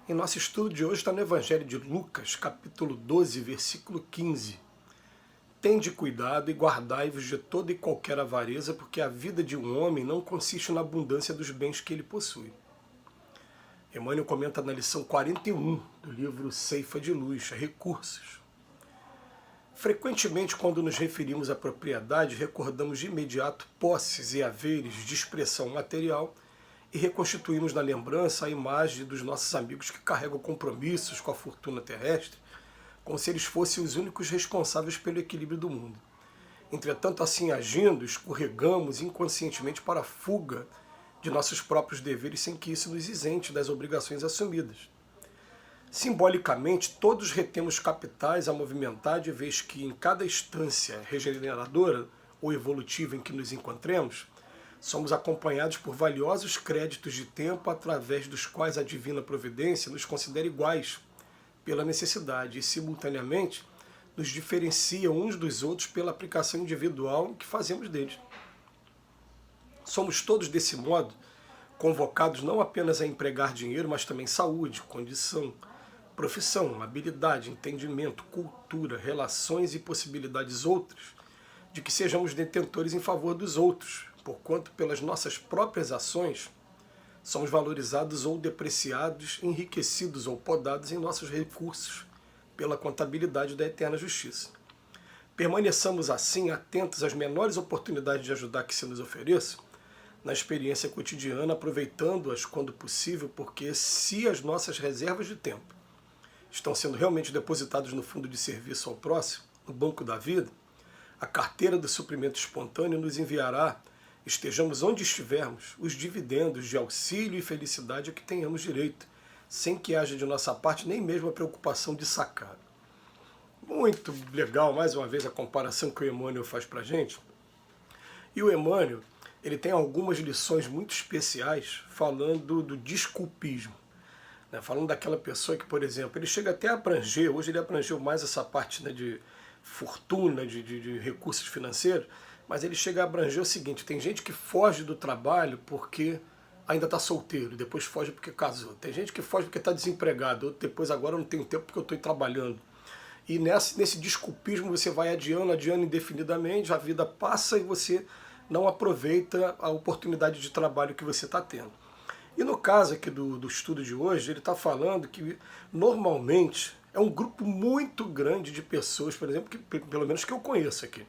Em nosso estudo de hoje está no Evangelho de Lucas, capítulo 12, versículo 15. Tende cuidado e guardai-vos de toda e qualquer avareza, porque a vida de um homem não consiste na abundância dos bens que ele possui. Emmanuel comenta na lição 41 do livro Ceifa de Luz, Recursos. Frequentemente, quando nos referimos à propriedade, recordamos de imediato posses e haveres de expressão material e reconstituímos na lembrança a imagem dos nossos amigos que carregam compromissos com a fortuna terrestre, como se eles fossem os únicos responsáveis pelo equilíbrio do mundo. Entretanto, assim agindo, escorregamos inconscientemente para a fuga de nossos próprios deveres sem que isso nos isente das obrigações assumidas. Simbolicamente, todos retemos capitais a movimentar, de vez que em cada instância regeneradora ou evolutiva em que nos encontremos, somos acompanhados por valiosos créditos de tempo através dos quais a divina providência nos considera iguais pela necessidade e, simultaneamente, nos diferencia uns dos outros pela aplicação individual que fazemos deles. Somos todos, desse modo, convocados não apenas a empregar dinheiro, mas também saúde, condição, profissão, habilidade, entendimento, cultura, relações e possibilidades outras, de que sejamos detentores em favor dos outros, porquanto pelas nossas próprias ações somos valorizados ou depreciados, enriquecidos ou podados em nossos recursos, pela contabilidade da eterna justiça. Permaneçamos assim atentos às menores oportunidades de ajudar que se nos ofereçam, na experiência cotidiana, aproveitando-as quando possível, porque se as nossas reservas de tempo estão sendo realmente depositadas no fundo de serviço ao próximo, no banco da vida, a carteira do suprimento espontâneo nos enviará, estejamos onde estivermos, os dividendos de auxílio e felicidade a que tenhamos direito, sem que haja de nossa parte nem mesmo a preocupação de sacar. Muito legal, mais uma vez, a comparação que o Emmanuel faz para a gente. E o Emmanuel, ele tem algumas lições muito especiais falando do desculpismo. Né? Falando daquela pessoa que, por exemplo, ele chega até a abranger, hoje ele abrangeu mais essa parte, né, de fortuna, de recursos financeiros, mas ele chega a abranger o seguinte: tem gente que foge do trabalho porque ainda está solteiro, depois foge porque casou. Tem gente que foge porque está desempregado, outro depois agora não tenho tempo porque eu estou trabalhando. E nesse desculpismo você vai adiando indefinidamente, a vida passa e você não aproveita a oportunidade de trabalho que você está tendo. E no caso aqui do estudo de hoje, ele está falando que normalmente é um grupo muito grande de pessoas, por exemplo, que, pelo menos que eu conheço aqui,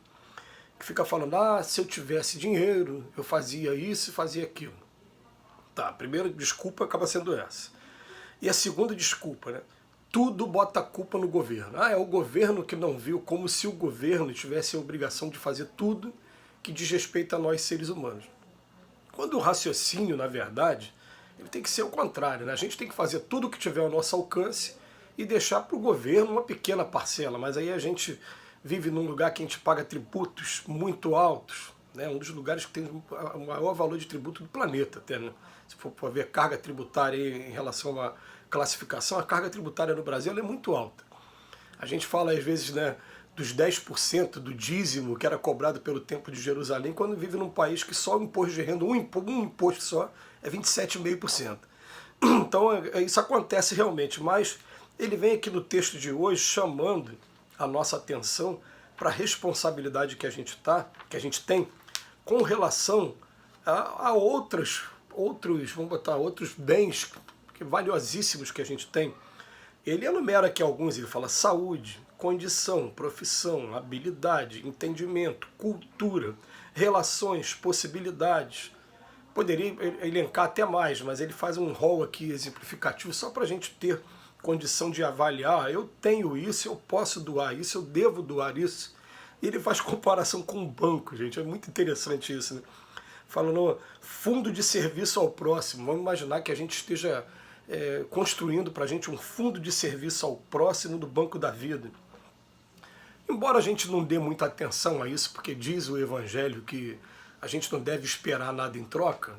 que fica falando: ah, se eu tivesse dinheiro, eu fazia isso e fazia aquilo. Tá, a primeira desculpa acaba sendo essa. E a segunda desculpa, né? Tudo bota a culpa no governo. Ah, é o governo que não viu, como se o governo tivesse a obrigação de fazer tudo que diz respeito a nós seres humanos. Quando o raciocínio, na verdade, ele tem que ser o contrário, né? A gente tem que fazer tudo o que tiver ao nosso alcance e deixar para o governo uma pequena parcela, mas aí a gente vive num lugar que a gente paga tributos muito altos, né? Um dos lugares que tem o maior valor de tributo do planeta, até, né? Se for ver carga tributária em relação à classificação, a carga tributária no Brasil ela é muito alta. A gente fala às vezes, né, dos 10% do dízimo que era cobrado pelo Templo de Jerusalém, quando vive num país que só o imposto de renda, um imposto só, é 27,5%. Então isso acontece realmente, mas ele vem aqui no texto de hoje chamando a nossa atenção para a responsabilidade que a gente tem com relação a outros, vamos botar, outros bens valiosíssimos que a gente tem. Ele enumera aqui alguns, ele fala saúde, condição, profissão, habilidade, entendimento, cultura, relações, possibilidades. Poderia elencar até mais, mas ele faz um rol aqui exemplificativo só para a gente ter condição de avaliar: eu tenho isso, eu posso doar isso, eu devo doar isso. E ele faz comparação com o banco, gente, é muito interessante isso, né? Falando fundo de serviço ao próximo. Vamos imaginar que a gente esteja construindo para a gente um fundo de serviço ao próximo do Banco da Vida. Embora a gente não dê muita atenção a isso, porque diz o Evangelho que a gente não deve esperar nada em troca,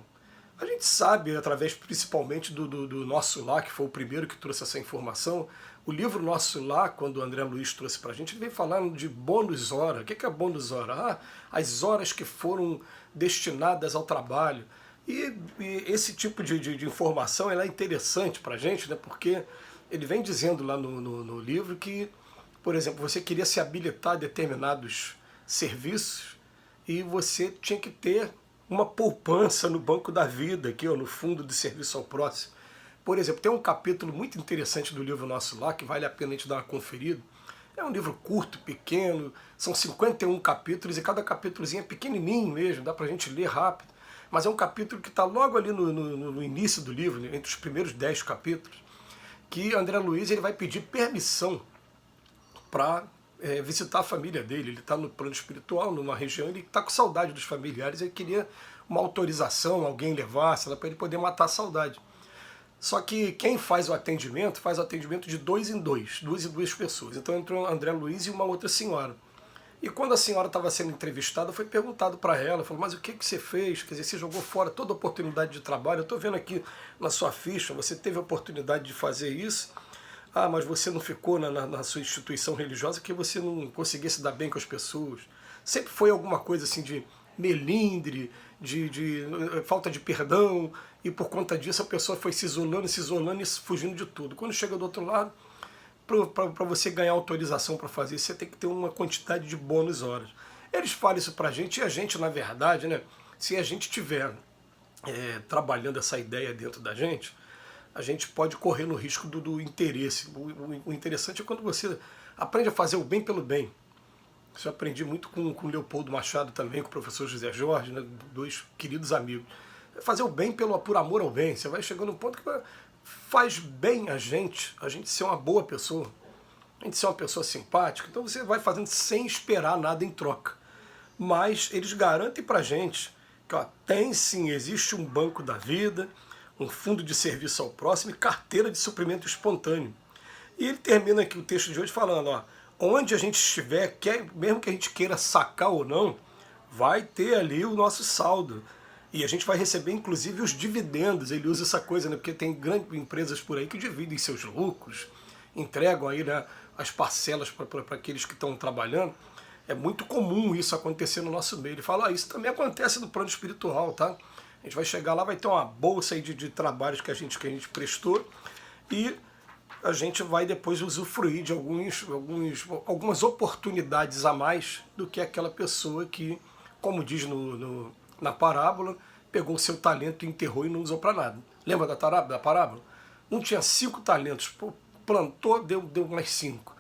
a gente sabe, através principalmente do Nosso Lar, que foi o primeiro que trouxe essa informação. O livro Nosso Lar, quando o André Luiz trouxe para a gente, ele vem falando de bônus hora. O que é bônus hora? Ah, as horas que foram destinadas ao trabalho. E esse tipo de informação ela é interessante para a gente, né? Porque ele vem dizendo lá no livro que, por exemplo, você queria se habilitar a determinados serviços e você tinha que ter uma poupança no banco da vida, aqui, ó, no fundo de serviço ao próximo. Por exemplo, tem um capítulo muito interessante do livro nosso lá, que vale a pena a gente dar uma conferida. É um livro curto, pequeno, são 51 capítulos e cada capítulozinho é pequenininho mesmo, dá pra gente ler rápido. Mas é um capítulo que está logo ali no início do livro, entre os primeiros 10 capítulos, que André Luiz ele vai pedir permissão para visitar a família dele. Ele está no plano espiritual, numa região, ele está com saudade dos familiares, ele queria uma autorização, alguém levasse, para ele poder matar a saudade. Só que quem faz o atendimento de dois em duas pessoas. Então entrou André Luiz e uma outra senhora. E quando a senhora estava sendo entrevistada, foi perguntado para ela, falou, mas o que você fez? Quer dizer, você jogou fora toda a oportunidade de trabalho, eu estou vendo aqui na sua ficha, você teve a oportunidade de fazer isso, mas você não ficou na sua instituição religiosa que você não conseguia se dar bem com as pessoas. Sempre foi alguma coisa assim de melindre, de falta de perdão, e por conta disso a pessoa foi se isolando e fugindo de tudo. Quando chega do outro lado, para você ganhar autorização para fazer isso, você tem que ter uma quantidade de bônus horas. Eles falam isso para a gente, e a gente, na verdade, né, se a gente tiver trabalhando essa ideia dentro da gente, a gente pode correr no risco do interesse. O interessante é quando você aprende a fazer o bem pelo bem. Isso eu aprendi muito com Leopoldo Machado também, com o professor José Jorge, né, dois queridos amigos. Fazer o bem por amor ao bem. Você vai chegando num ponto que faz bem a gente ser uma boa pessoa, a gente ser uma pessoa simpática. Então você vai fazendo sem esperar nada em troca. Mas eles garantem pra gente que tem sim, existe um banco da vida, um fundo de serviço ao próximo e carteira de suprimento espontâneo. E ele termina aqui o texto de hoje falando, onde a gente estiver, mesmo que a gente queira sacar ou não, vai ter ali o nosso saldo. E a gente vai receber, inclusive, os dividendos. Ele usa essa coisa, né? Porque tem grandes empresas por aí que dividem seus lucros, entregam aí, né, as parcelas para aqueles que estão trabalhando. É muito comum isso acontecer no nosso meio. Ele fala, isso também acontece no plano espiritual, tá? A gente vai chegar lá, vai ter uma bolsa aí de trabalhos que a gente prestou e a gente vai depois usufruir de algumas oportunidades a mais do que aquela pessoa que, como diz na parábola, pegou o seu talento, enterrou e não usou para nada. Lembra da parábola? Um tinha 5 talentos, plantou, deu mais 5.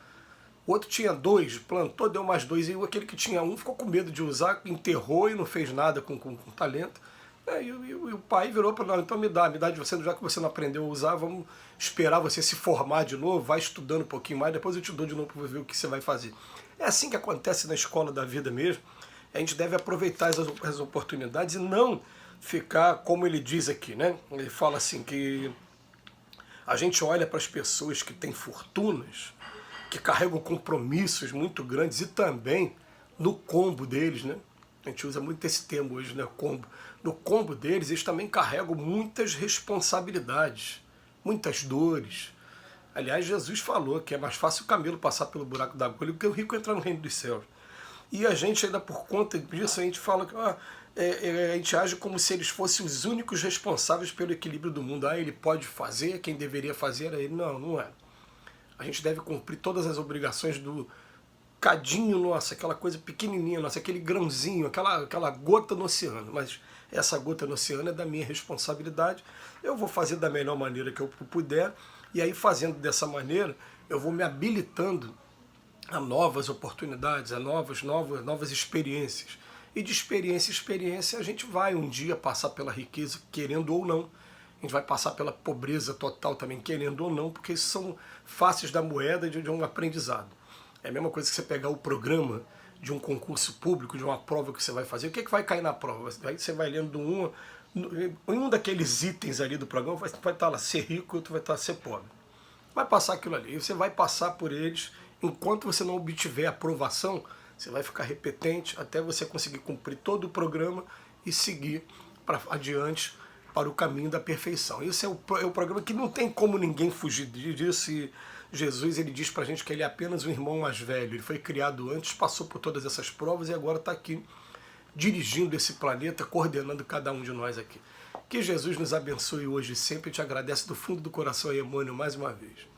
O outro tinha 2, plantou, deu mais 2. E aquele que tinha 1 ficou com medo de usar, enterrou e não fez nada com talento. E o pai virou para nós, então me dá de você, já que você não aprendeu a usar, vamos esperar você se formar de novo, vai estudando um pouquinho mais, depois eu te dou de novo para ver o que você vai fazer. É assim que acontece na escola da vida mesmo. A gente deve aproveitar as oportunidades e não ficar, como ele diz aqui, né? Ele fala assim que a gente olha para as pessoas que têm fortunas, que carregam compromissos muito grandes e também no combo deles, né? A gente usa muito esse termo hoje, né? Combo. No combo deles, eles também carregam muitas responsabilidades, muitas dores. Aliás, Jesus falou que é mais fácil o camelo passar pelo buraco da agulha do que o rico entrar no reino dos céus. E a gente ainda por conta disso, a gente fala que a gente age como se eles fossem os únicos responsáveis pelo equilíbrio do mundo. Ele pode fazer, quem deveria fazer era ele. Não, não é. A gente deve cumprir todas as obrigações do cadinho nosso, aquela coisa pequenininha nossa, aquele grãozinho, aquela gota no oceano. Mas essa gota no oceano é da minha responsabilidade. Eu vou fazer da melhor maneira que eu puder. E aí, fazendo dessa maneira, eu vou me habilitando a novas oportunidades, a novas experiências. E de experiência em experiência a gente vai um dia passar pela riqueza, querendo ou não. A gente vai passar pela pobreza total também, querendo ou não, porque isso são faces da moeda de um aprendizado. É a mesma coisa que você pegar o programa de um concurso público, de uma prova que você vai fazer. O que vai cair na prova? Aí você vai lendo um daqueles itens ali do programa, vai estar lá ser rico, outro vai estar ser pobre. Vai passar aquilo ali, e você vai passar por eles. Enquanto você não obtiver aprovação, você vai ficar repetente até você conseguir cumprir todo o programa e seguir para adiante para o caminho da perfeição. Esse é o programa que não tem como ninguém fugir disso. E Jesus ele diz para a gente que ele é apenas um irmão mais velho. Ele foi criado antes, passou por todas essas provas e agora está aqui dirigindo esse planeta, coordenando cada um de nós aqui. Que Jesus nos abençoe hoje e sempre. Te agradece do fundo do coração aí, Emmanuel, mais uma vez.